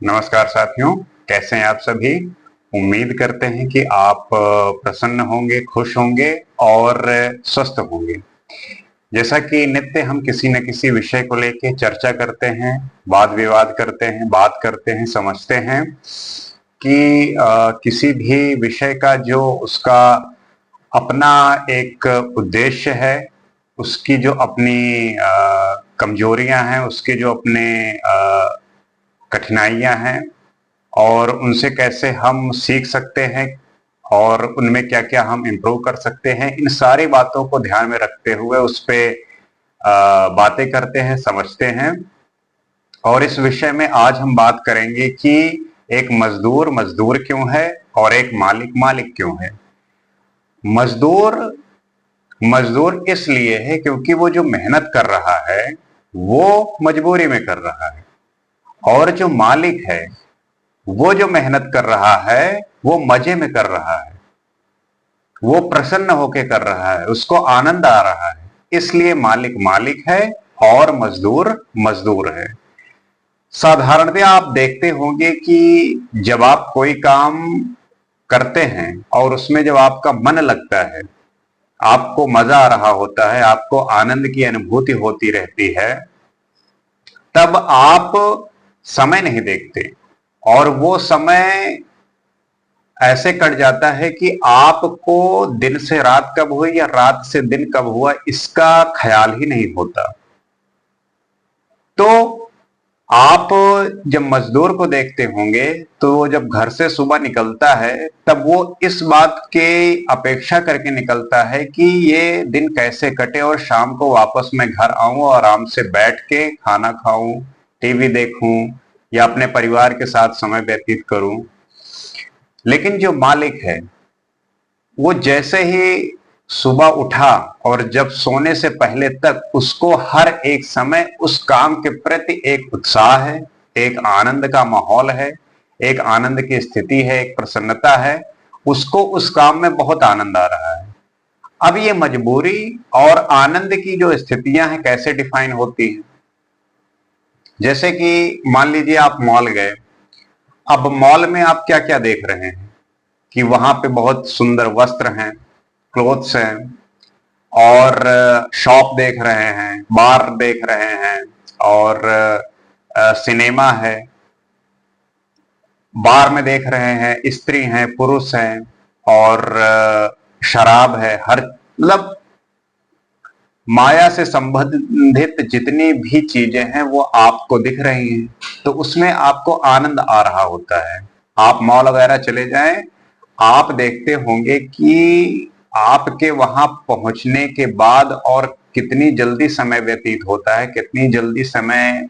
नमस्कार साथियों, कैसे हैं आप सभी। उम्मीद करते हैं कि आप प्रसन्न होंगे, खुश होंगे और स्वस्थ होंगे। जैसा कि नित्य हम किसी न किसी विषय को लेके चर्चा करते हैं, वाद विवाद करते हैं, बात करते हैं, समझते हैं कि किसी भी विषय का जो उसका अपना एक उद्देश्य है, उसकी जो अपनी कमजोरियां हैं, उसके जो अपने कठिनाइयां हैं और उनसे कैसे हम सीख सकते हैं और उनमें क्या क्या हम इम्प्रूव कर सकते हैं, इन सारी बातों को ध्यान में रखते हुए उस पे बातें करते हैं, समझते हैं। और इस विषय में आज हम बात करेंगे कि एक मजदूर मजदूर क्यों है और एक मालिक मालिक क्यों है। मजदूर मजदूर इसलिए है क्योंकि वो जो मेहनत कर रहा है वो मजबूरी में कर रहा है, और जो मालिक है वो जो मेहनत कर रहा है वो मजे में कर रहा है, वो प्रसन्न होके कर रहा है, उसको आनंद आ रहा है। इसलिए मालिक मालिक है और मजदूर मजदूर है। साधारणतः आप देखते होंगे कि जब आप कोई काम करते हैं और उसमें जब आपका मन लगता है, आपको मजा आ रहा होता है, आपको आनंद की अनुभूति होती रहती है, तब आप समय नहीं देखते और वो समय ऐसे कट जाता है कि आपको दिन से रात कब हुई या रात से दिन कब हुआ इसका ख्याल ही नहीं होता। तो आप जब मजदूर को देखते होंगे तो जब घर से सुबह निकलता है तब वो इस बात की अपेक्षा करके निकलता है कि ये दिन कैसे कटे और शाम को वापस मैं घर आऊं और आराम से बैठ के खाना खाऊं, टीवी देखूं या अपने परिवार के साथ समय व्यतीत करूं। लेकिन जो मालिक है वो जैसे ही सुबह उठा और जब सोने से पहले तक उसको हर एक समय उस काम के प्रति एक उत्साह है, एक आनंद का माहौल है, एक आनंद की स्थिति है, एक प्रसन्नता है, उसको उस काम में बहुत आनंद आ रहा है। अब ये मजबूरी और आनंद की जो स्थितियां हैं कैसे डिफाइन होती हैं। जैसे कि मान लीजिए आप मॉल गए, अब मॉल में आप क्या क्या देख रहे हैं कि वहां पे बहुत सुंदर वस्त्र हैं, क्लोथ्स हैं, और शॉप देख रहे हैं, बार देख रहे हैं, और सिनेमा है, बार में देख रहे हैं स्त्री हैं, पुरुष हैं, और शराब है। हर मतलब माया से संबंधित जितनी भी चीजें हैं वो आपको दिख रही हैं, तो उसमें आपको आनंद आ रहा होता है। आप मॉल वगैरह चले जाएं, आप देखते होंगे कि आपके वहां पहुंचने के बाद और कितनी जल्दी समय व्यतीत होता है, कितनी जल्दी समय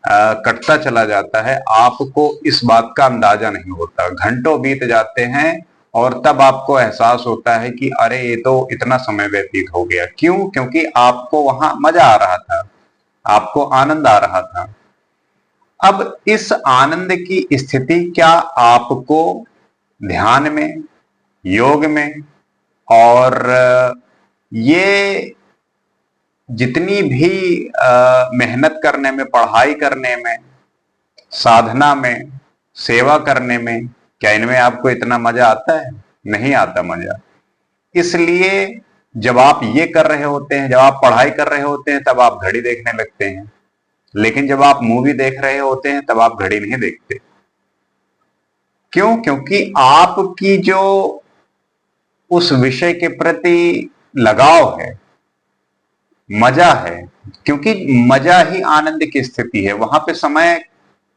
कटता चला जाता है, आपको इस बात का अंदाजा नहीं होता। घंटों बीत जाते हैं और तब आपको एहसास होता है कि अरे ये तो इतना समय व्यतीत हो गया। क्यों? क्योंकि आपको वहां मजा आ रहा था, आपको आनंद आ रहा था। अब इस आनंद की स्थिति क्या आपको ध्यान में, योग में, और ये जितनी भी मेहनत करने में, पढ़ाई करने में, साधना में, सेवा करने में, क्या इनमें आपको इतना मजा आता है? नहीं आता मजा। इसलिए जब आप ये कर रहे होते हैं, जब आप पढ़ाई कर रहे होते हैं, तब आप घड़ी देखने लगते हैं, लेकिन जब आप मूवी देख रहे होते हैं तब आप घड़ी नहीं देखते। क्यों? क्योंकि आपकी जो उस विषय के प्रति लगाव है, मजा है, क्योंकि मजा ही आनंद की स्थिति है, वहां पे समय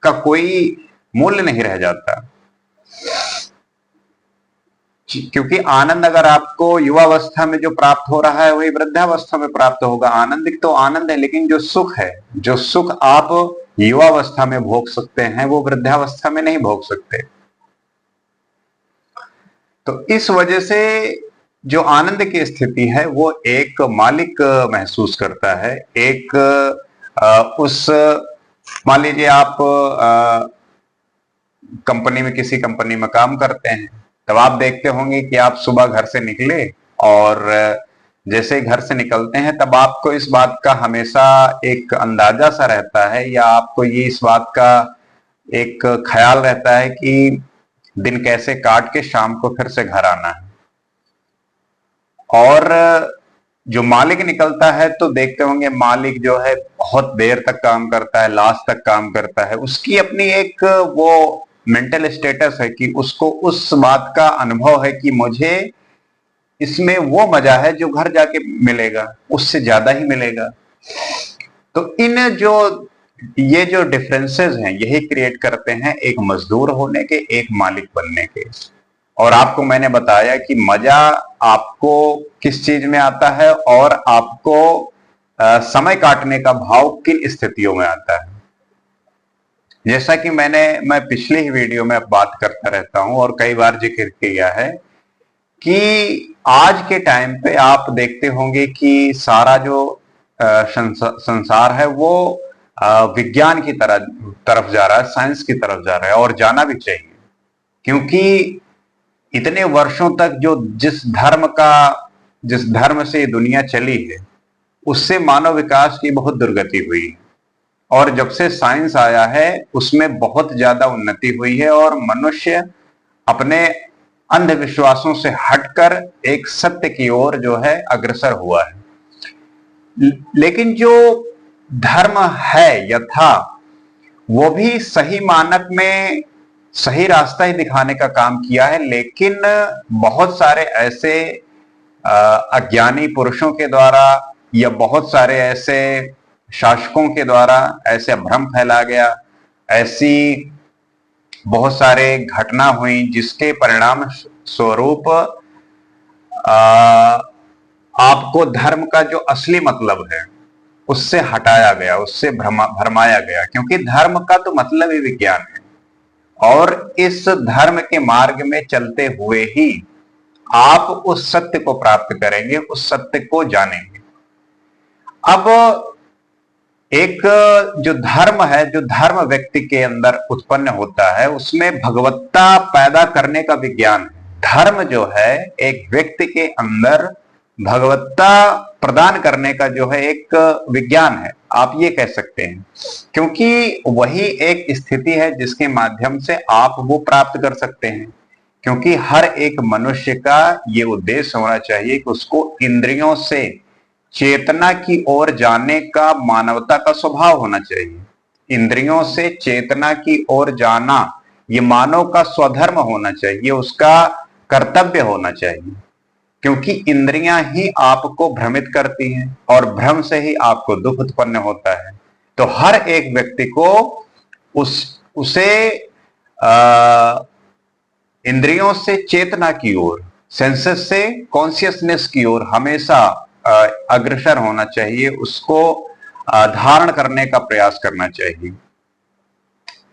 का कोई मूल्य नहीं रह जाता। क्योंकि आनंद अगर आपको युवावस्था में जो प्राप्त हो रहा है वही वृद्धावस्था में प्राप्त होगा। आनंद तो आनंद है, लेकिन जो सुख है, जो सुख आप युवावस्था में भोग सकते हैं वो वृद्धावस्था में नहीं भोग सकते। तो इस वजह से जो आनंद की स्थिति है वो एक मालिक महसूस करता है। एक उस मान लीजिए आप कंपनी में, किसी कंपनी में काम करते हैं, तब आप देखते होंगे कि आप सुबह घर से निकले और जैसे घर से निकलते हैं तब आपको इस बात का हमेशा एक अंदाजा सा रहता है, या आपको ये इस बात का एक ख्याल रहता है कि दिन कैसे काट के शाम को फिर से घर आना है। और जो मालिक निकलता है तो देखते होंगे मालिक जो है बहुत देर तक काम करता है, लास्ट तक काम करता है। उसकी अपनी एक वो मेंटल स्टेटस है कि उसको उस बात का अनुभव है कि मुझे इसमें वो मजा है जो घर जाके मिलेगा, उससे ज्यादा ही मिलेगा। तो इन जो ये जो डिफरेंसेस हैं यही क्रिएट करते हैं एक मजदूर होने के, एक मालिक बनने के। और आपको मैंने बताया कि मजा आपको किस चीज में आता है और आपको समय काटने का भाव किन स्थितियों में आता है। जैसा कि मैं पिछली ही वीडियो में बात करता रहता हूं और कई बार जिक्र किया है कि आज के टाइम पे आप देखते होंगे कि सारा जो संसार है वो विज्ञान की तरफ जा रहा है, साइंस की तरफ जा रहा है, और जाना भी चाहिए। क्योंकि इतने वर्षों तक जिस धर्म से ये दुनिया चली है उससे मानव विकास की बहुत दुर्गति हुई है। और जब से साइंस आया है उसमें बहुत ज्यादा उन्नति हुई है और मनुष्य अपने अंधविश्वासों से हटकर एक सत्य की ओर जो है अग्रसर हुआ है। लेकिन जो धर्म है या था वो भी सही मानक में सही रास्ता ही दिखाने का काम किया है, लेकिन बहुत सारे ऐसे अज्ञानी पुरुषों के द्वारा या बहुत सारे ऐसे शासकों के द्वारा ऐसे भ्रम फैला गया, ऐसी बहुत सारे घटना हुई जिसके परिणाम स्वरूप आपको धर्म का जो असली मतलब है उससे हटाया गया, उससे भरमाया गया। क्योंकि धर्म का तो मतलब ही विज्ञान है और इस धर्म के मार्ग में चलते हुए ही आप उस सत्य को प्राप्त करेंगे, उस सत्य को जानेंगे। अब एक जो धर्म है, जो धर्म व्यक्ति के अंदर उत्पन्न होता है उसमें भगवत्ता पैदा करने का विज्ञान है। धर्म जो है एक व्यक्ति के अंदर भगवत्ता प्रदान करने का जो है एक विज्ञान है, आप ये कह सकते हैं। क्योंकि वही एक स्थिति है जिसके माध्यम से आप वो प्राप्त कर सकते हैं। क्योंकि हर एक मनुष्य का ये उद्देश्य होना चाहिए कि उसको इंद्रियों से चेतना की ओर जाने का मानवता का स्वभाव होना चाहिए। इंद्रियों से चेतना की ओर जाना ये मानव का स्वधर्म होना चाहिए, उसका कर्तव्य होना चाहिए। क्योंकि इंद्रियां ही आपको भ्रमित करती हैं और भ्रम से ही आपको दुख उत्पन्न होता है। तो हर एक व्यक्ति को उसे इंद्रियों से चेतना की ओर, सेंसेस से कॉन्शियसनेस की ओर हमेशा अग्रसर होना चाहिए, उसको धारण करने का प्रयास करना चाहिए।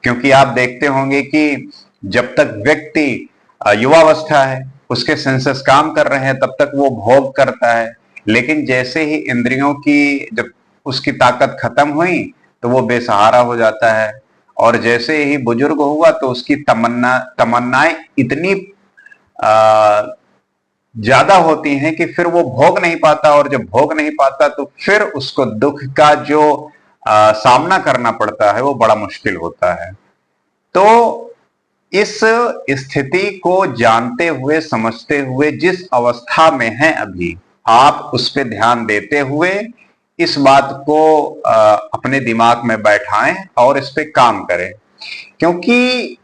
क्योंकि आप देखते होंगे कि जब तक व्यक्ति युवावस्था है, उसके सेंसेस काम कर रहे हैं, तब तक वो भोग करता है। लेकिन जैसे ही इंद्रियों की जब उसकी ताकत खत्म हुई तो वो बेसहारा हो जाता है। और जैसे ही बुजुर्ग हुआ तो उसकी तमन्नाएं इतनी ज्यादा होती हैं कि फिर वो भोग नहीं पाता, और जब भोग नहीं पाता तो फिर उसको दुख का जो सामना करना पड़ता है वो बड़ा मुश्किल होता है। तो इस स्थिति को जानते हुए, समझते हुए, जिस अवस्था में हैं अभी, आप उस पर ध्यान देते हुए इस बात को अपने दिमाग में बैठाएं और इस पे काम करें। क्योंकि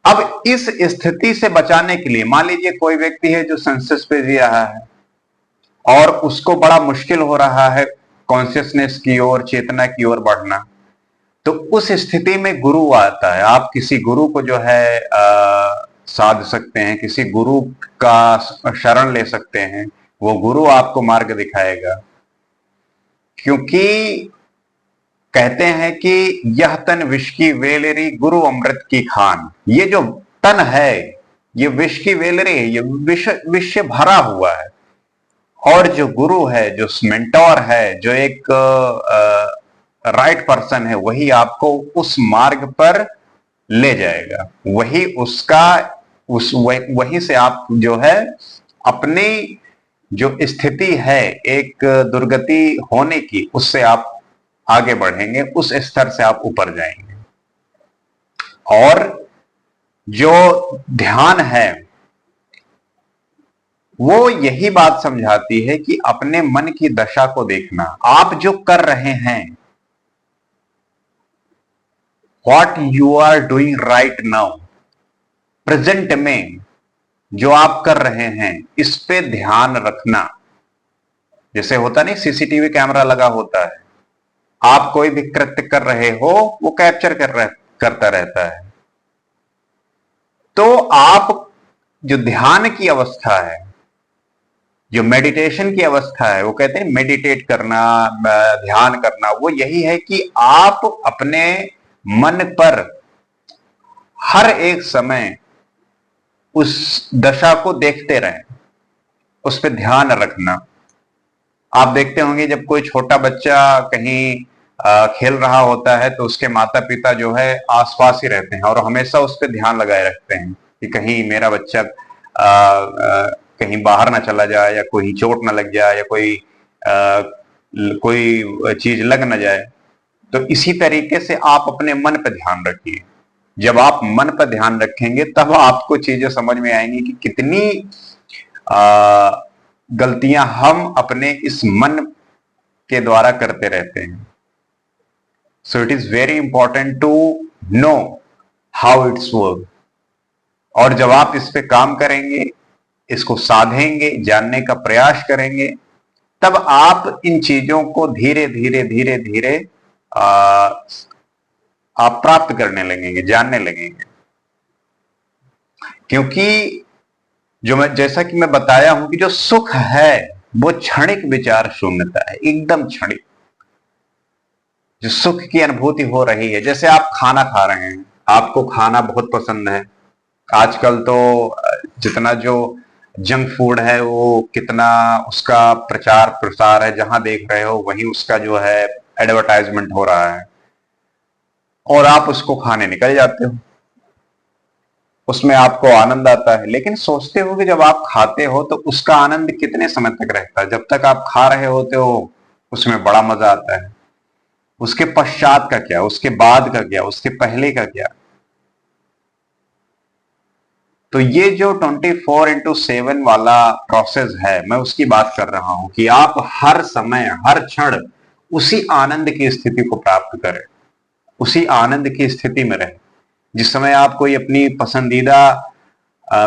अब इस स्थिति से बचाने के लिए, मान लीजिए कोई व्यक्ति है जो सेंसस पे जी रहा है और उसको बड़ा मुश्किल हो रहा है कॉन्शियसनेस की ओर, चेतना की ओर बढ़ना, तो उस स्थिति में गुरु आता है। आप किसी गुरु को जो है साध सकते हैं, किसी गुरु का शरण ले सकते हैं, वो गुरु आपको मार्ग दिखाएगा। क्योंकि कहते हैं कि यह तन विष की वेलरी, गुरु अमृत की खान। ये जो तन है ये विष की वेलरी है, ये विष से भरा हुआ है। और जो गुरु है, जो मेंटोर है, जो एक राइट पर्सन है, वही आपको उस मार्ग पर ले जाएगा। वही वहीं से आप जो है अपनी जो स्थिति है एक दुर्गति होने की, उससे आप आगे बढ़ेंगे, उस स्तर से आप ऊपर जाएंगे। और जो ध्यान है वो यही बात समझाती है कि अपने मन की दशा को देखना। आप जो कर रहे हैं, what you are doing right now, present में जो आप कर रहे हैं, इस पे ध्यान रखना। जैसे होता नहीं, सीसीटीवी कैमरा लगा होता है, आप कोई भी कृत्य कर रहे हो वो कैप्चर करता रहता है। तो आप जो ध्यान की अवस्था है, जो मेडिटेशन की अवस्था है, वो कहते हैं मेडिटेट करना, ध्यान करना, वो यही है कि आप अपने मन पर हर एक समय उस दशा को देखते रहें, उस पर ध्यान रखना। आप देखते होंगे जब कोई छोटा बच्चा कहीं खेल रहा होता है तो उसके माता पिता जो है आसपास ही रहते हैं और हमेशा उस पर ध्यान लगाए रखते हैं कि कहीं मेरा बच्चा कहीं बाहर ना चला जाए, या कोई चोट ना लग जाए, या कोई चीज लग ना जाए। तो इसी तरीके से आप अपने मन पर ध्यान रखिए। जब आप मन पर ध्यान रखेंगे तब आपको चीजें समझ में आएंगी कि कितनी गलतियां हम अपने इस मन के द्वारा करते रहते हैं। So it is very important to know how it's work. और जब आप इस पे काम करेंगे, इसको साधेंगे, जानने का प्रयास करेंगे, तब आप इन चीजों को धीरे धीरे धीरे धीरे आप प्राप्त करने लगेंगे, जानने लगेंगे। क्योंकि जैसा कि मैं बताया हूं कि जो सुख है वो क्षणिक विचार शून्यता है, एकदम क्षणिक। जो सुख की अनुभूति हो रही है, जैसे आप खाना खा रहे हैं, आपको खाना बहुत पसंद है। आजकल तो जितना जो जंक फूड है वो कितना उसका प्रचार प्रसार है, जहां देख रहे हो वहीं उसका जो है एडवर्टाइजमेंट हो रहा है, और आप उसको खाने निकल जाते हो। उसमें आपको आनंद आता है, लेकिन सोचते हो कि जब आप खाते हो तो उसका आनंद कितने समय तक रहता है। जब तक आप खा रहे होते हो उसमें बड़ा मजा आता है, उसके पश्चात का क्या, उसके बाद का क्या, उसके पहले का क्या। तो ये जो 24/7 वाला प्रोसेस है, मैं उसकी बात कर रहा हूं कि आप हर समय हर क्षण उसी आनंद की स्थिति को प्राप्त करें, उसी आनंद की स्थिति में रहें। जिस समय आप कोई अपनी पसंदीदा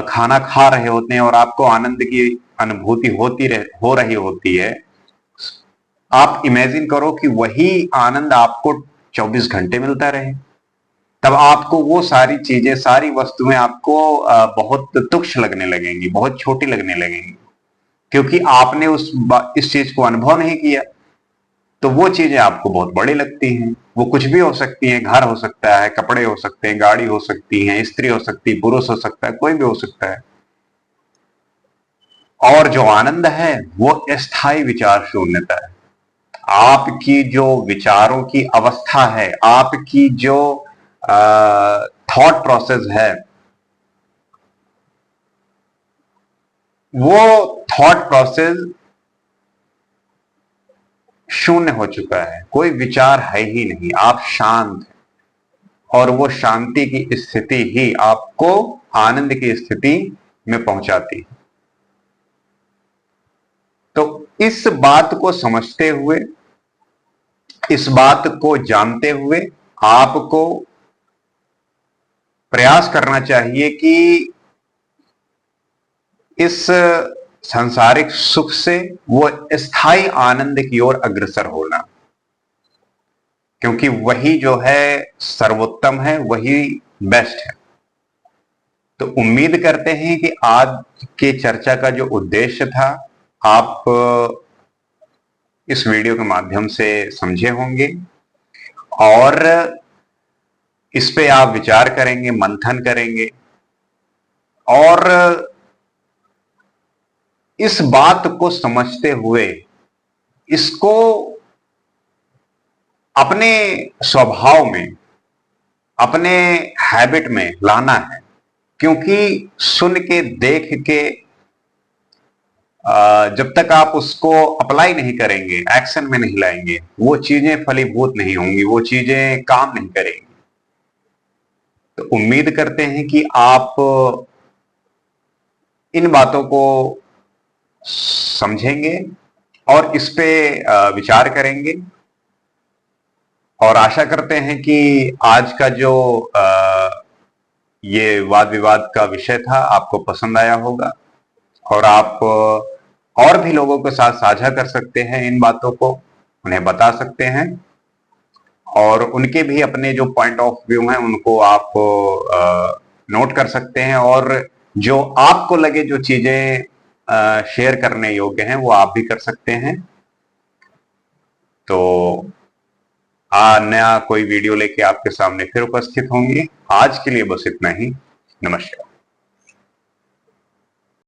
खाना खा रहे होते हैं और आपको आनंद की अनुभूति हो रही होती है, आप इमेजिन करो कि वही आनंद आपको 24 घंटे मिलता रहे। तब आपको वो सारी चीजें, सारी वस्तुएं आपको बहुत तुच्छ लगने लगेंगी, बहुत छोटी लगने लगेंगी, क्योंकि आपने इस चीज को अनुभव नहीं किया। तो वो चीजें आपको बहुत बड़ी लगती हैं। वो कुछ भी हो सकती हैं, घर हो सकता है, कपड़े हो सकते हैं, गाड़ी हो सकती है, स्त्री हो सकती है, पुरुष हो सकता है, कोई भी हो सकता है। और जो आनंद है वो अस्थायी विचार शून्यता है। आपकी जो विचारों की अवस्था है, आपकी जो थॉट प्रोसेस है, वो थॉट प्रोसेस शून्य हो चुका है, कोई विचार है ही नहीं, आप शांत हैं। और वो शांति की स्थिति ही आपको आनंद की स्थिति में पहुंचाती है। तो इस बात को समझते हुए, इस बात को जानते हुए आपको प्रयास करना चाहिए कि इस सांसारिक सुख से वो स्थायी आनंद की ओर अग्रसर होना, क्योंकि वही जो है सर्वोत्तम है, वही बेस्ट है। तो उम्मीद करते हैं कि आज के चर्चा का जो उद्देश्य था, आप इस वीडियो के माध्यम से समझे होंगे, और इस पे आप विचार करेंगे, मंथन करेंगे, और इस बात को समझते हुए इसको अपने स्वभाव में, अपने हैबिट में लाना है। क्योंकि सुन के, देख के, जब तक आप उसको अप्लाई नहीं करेंगे, एक्शन में नहीं लाएंगे, वो चीजें फलीभूत नहीं होंगी, वो चीजें काम नहीं करेंगी। तो उम्मीद करते हैं कि आप इन बातों को समझेंगे और इस पे विचार करेंगे, और आशा करते हैं कि आज का जो ये वाद विवाद का विषय था आपको पसंद आया होगा, और आप और भी लोगों के साथ साझा कर सकते हैं इन बातों को, उन्हें बता सकते हैं, और उनके भी अपने जो पॉइंट ऑफ व्यू हैं उनको आप नोट कर सकते हैं, और जो आपको लगे जो चीजें शेयर करने योग्य हैं वो आप भी कर सकते हैं। तो नया कोई वीडियो लेके आपके सामने फिर उपस्थित होंगे। आज के लिए बस इतना ही। नमस्कार।